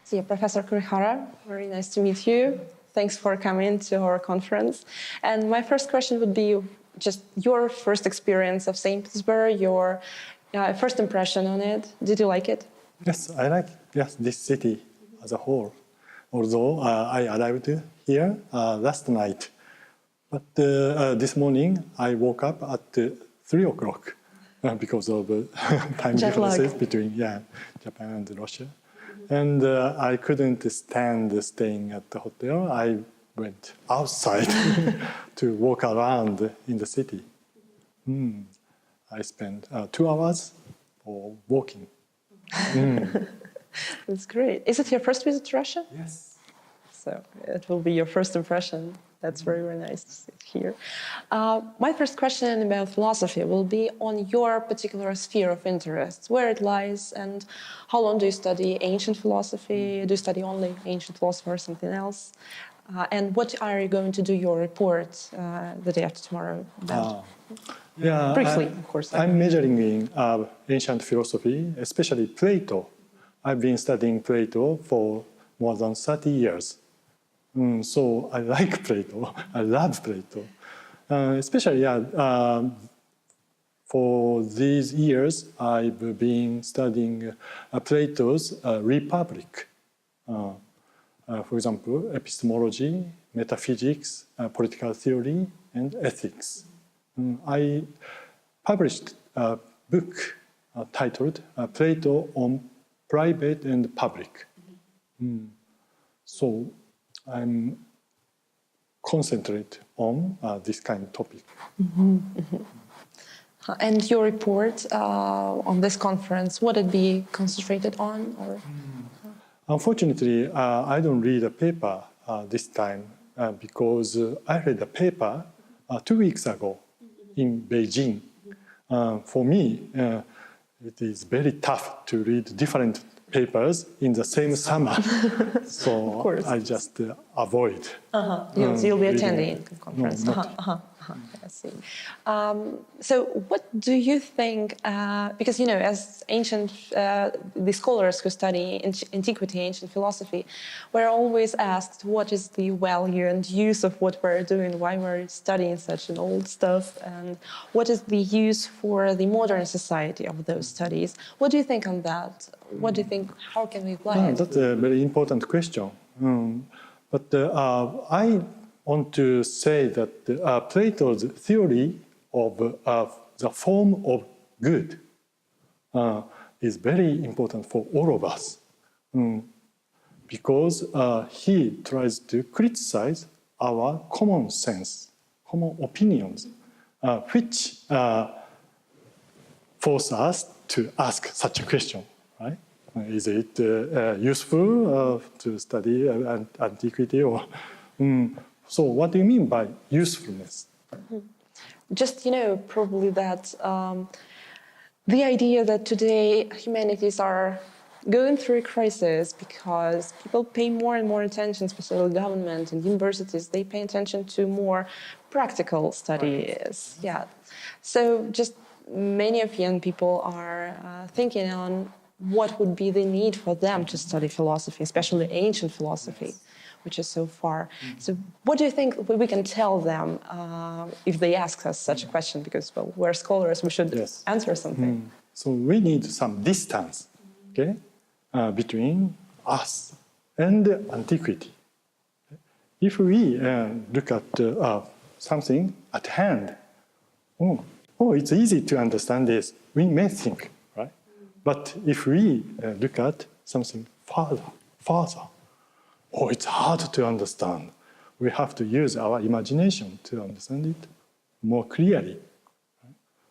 So, Professor Kurihara, very nice to meet you. Thanks for coming to our conference. And my first question would be just your first experience of St. Petersburg, your first impression on it. Did you like it? Yes, I like this city as a whole. Although I arrived here last night. But this morning I woke up at 3 o'clock because of time differences between Japan and Russia. And I couldn't stand staying at the hotel. I went outside to walk around in the city. I spent 2 hours for walking. That's great. Is it your first visit to Russia? Yes. So it will be your first impression. That's very, very nice to sit here. My first question about philosophy will be on your particular sphere of interest, where it lies, and how long do you study ancient philosophy? Do you study only ancient philosophy or something else? And what are you going to do your report the day after tomorrow about? Briefly, of course. I'm majoring in ancient philosophy, especially Plato. I've been studying Plato for more than 30 years. So I like Plato. I love Plato. Especially for these years, I've been studying Plato's Republic. For example, epistemology, metaphysics, political theory, and ethics. I published a book titled Plato on Private and Public. So I'm concentrate on this kind of topic. And your report on this conference, would it be concentrated on? Or? Unfortunately, I don't read a paper this time because I read a paper 2 weeks ago in Beijing. For me, it is very tough to read different papers in the same summer. So I just avoid. You'll be attending the conference. I see. So what do you think, because, you know, as ancient, the scholars who study antiquity, ancient philosophy, we're always asked what is the value and use of what we're doing, why we're studying such an old stuff, and what is the use for the modern society of those studies. What do you think on that? What do you think, how can we apply it? That's a very important question. But I want to say that Plato's theory of the form of good is very important for all of us because he tries to criticize our common sense, common opinions, which force us to ask such a question, right? Is it useful to study antiquity or... So what do you mean by usefulness? Just, you know, probably that the idea that today humanities are going through a crisis because people pay more and more attention, especially government and universities, they pay attention to more practical studies. Yeah. So just many of young people are thinking on what would be the need for them to study philosophy, especially ancient philosophy, which is so far. So what do you think we can tell them if they ask us such a question? Because, well, we're scholars, we should answer something. So we need some distance, okay, between us and antiquity. If we look at something at hand, it's easy to understand this, we may think, right? But if we look at something farther, it's hard to understand. We have to use our imagination to understand it more clearly.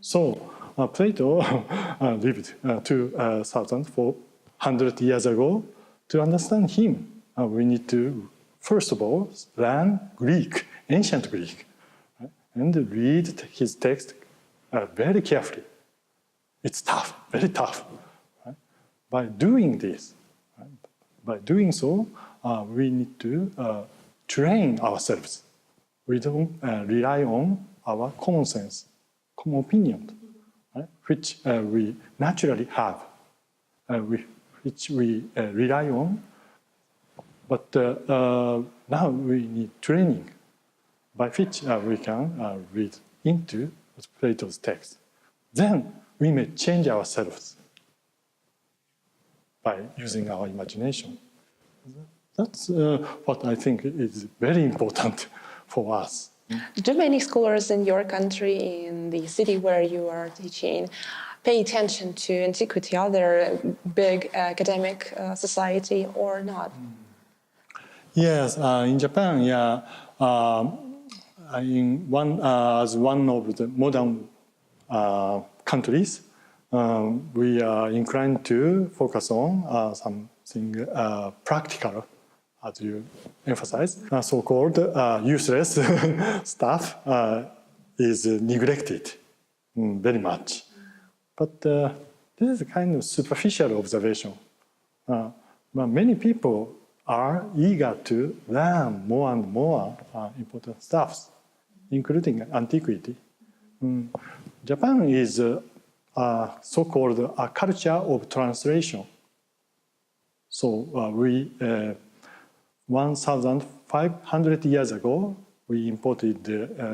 So Plato lived 2,400 years ago. To understand him, we need to, first of all, learn Greek, ancient Greek, right? And read his text very carefully. It's tough, very tough. Right? By doing this, right? By doing so, we need to train ourselves. We don't rely on our common sense, common opinion, right? Which we naturally have, which we rely on But now we need training by which we can read into Plato's text. Then we may change ourselves by using our imagination. That's what I think is very important for us. Do many scholars in your country, in the city where you are teaching, pay attention to antiquity? Are there a big academic society or not? Yes, in Japan, yeah, as one of the modern countries, we are inclined to focus on something practical, as you emphasize. So-called useless stuff is neglected very much. But this is a kind of superficial observation. But many people are eager to learn more and more important stuff, including antiquity. Japan is so-called a culture of translation. So we 1,500 years ago, we imported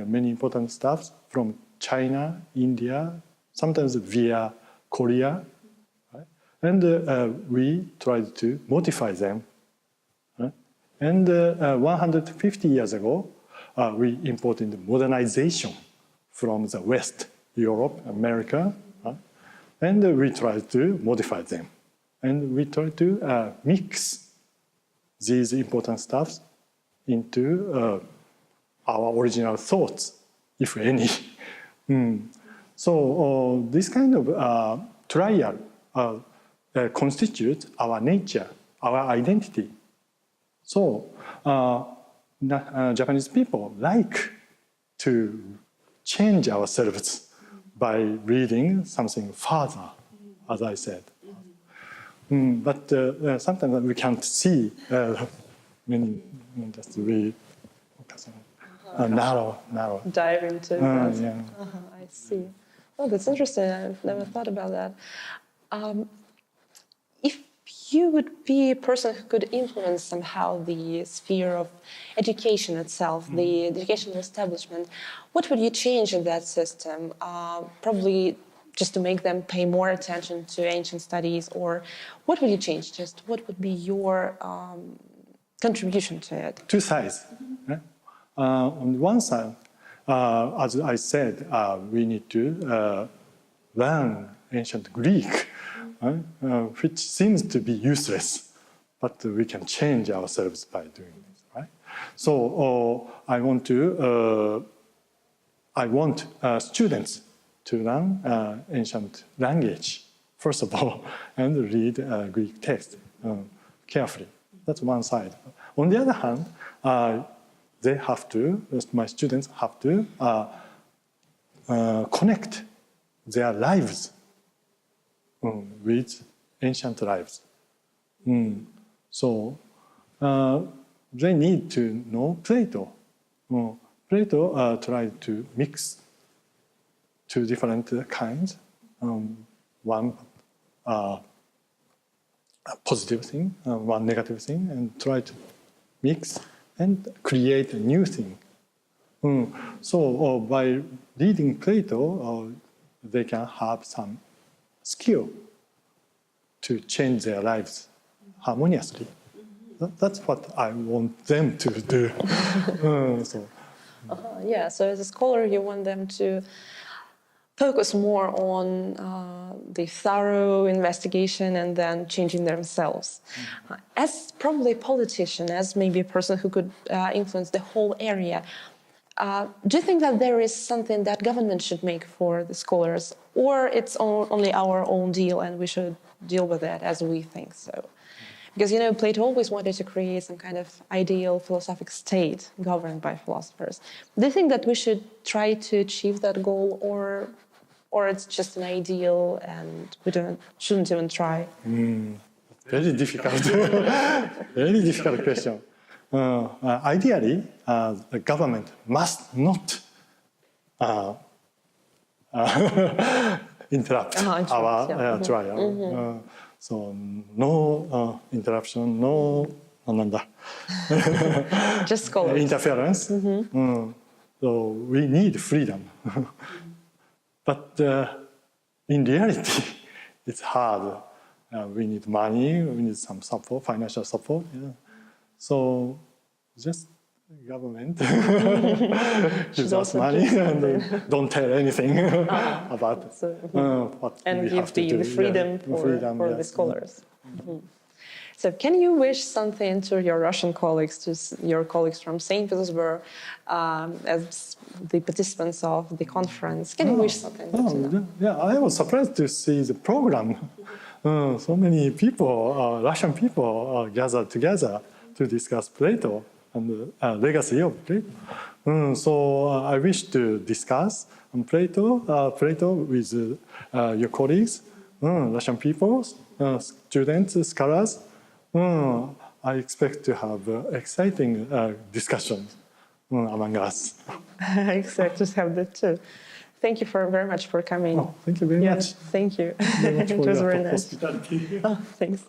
many important stuff from China, India, sometimes via Korea, right? And we tried to modify them. Right? And 150 years ago, we imported modernization from the West, Europe, America, right? And we tried to modify them. And we tried to mix these important stuff into our original thoughts, if any. So this kind of trial constitutes our nature, our identity. So Japanese people like to change ourselves by reading something further, as I said. But sometimes we can't see many, just we focus on narrow. Dive into that. Yeah. I see. Oh, that's interesting. I've never thought about that. If you would be a person who could influence somehow the sphere of education itself, the educational establishment, what would you change in that system? Probably just to make them pay more attention to ancient studies, or what would you change? Just what would be your contribution to it? Two sides. Right? On one side, as I said, we need to learn ancient Greek, which seems to be useless, but we can change ourselves by doing this, right? So I want students to learn ancient language, first of all, and read Greek text carefully. That's one side. On the other hand, my students have to connect their lives with ancient lives. So they need to know Plato. Plato tried to mix two different kinds. One positive thing, one negative thing, and try to mix and create a new thing. So by reading Plato, they can have some skill to change their lives harmoniously. That's what I want them to do. Yeah, so as a scholar, you want them to focus more on the thorough investigation and then changing themselves. As probably a politician, as maybe a person who could influence the whole area, do you think that there is something that government should make for the scholars, or it's only our own deal and we should deal with it as we think so? Because, you know, Plato always wanted to create some kind of ideal philosophic state governed by philosophers. Do you think that we should try to achieve that goal, or it's just an ideal and we shouldn't even try? Very difficult. Very difficult question. Ideally, the government must not interrupt our trial. So no interruption, no なんだ Just scholars. interference. So we need freedom. But in reality, it's hard. We need money, we need some support, financial support. Yeah. So just government gives us money and don't tell anything about what and we give have to do. the freedom for the scholars. So can you wish something to your Russian colleagues, to your colleagues from St. Petersburg, as the participants of the conference? Can you wish something to them? Yeah, I was surprised to see the program. So many people, Russian people, gathered together to discuss Plato and the legacy of Plato. So I wish to discuss Plato with your colleagues, Russian people, students, scholars. I expect to have exciting discussions among us. I expect to have that too. Thank you very much for coming. Oh, thank you very much. Thank you. Very much for It was your very nice. hospitality. Oh, thanks.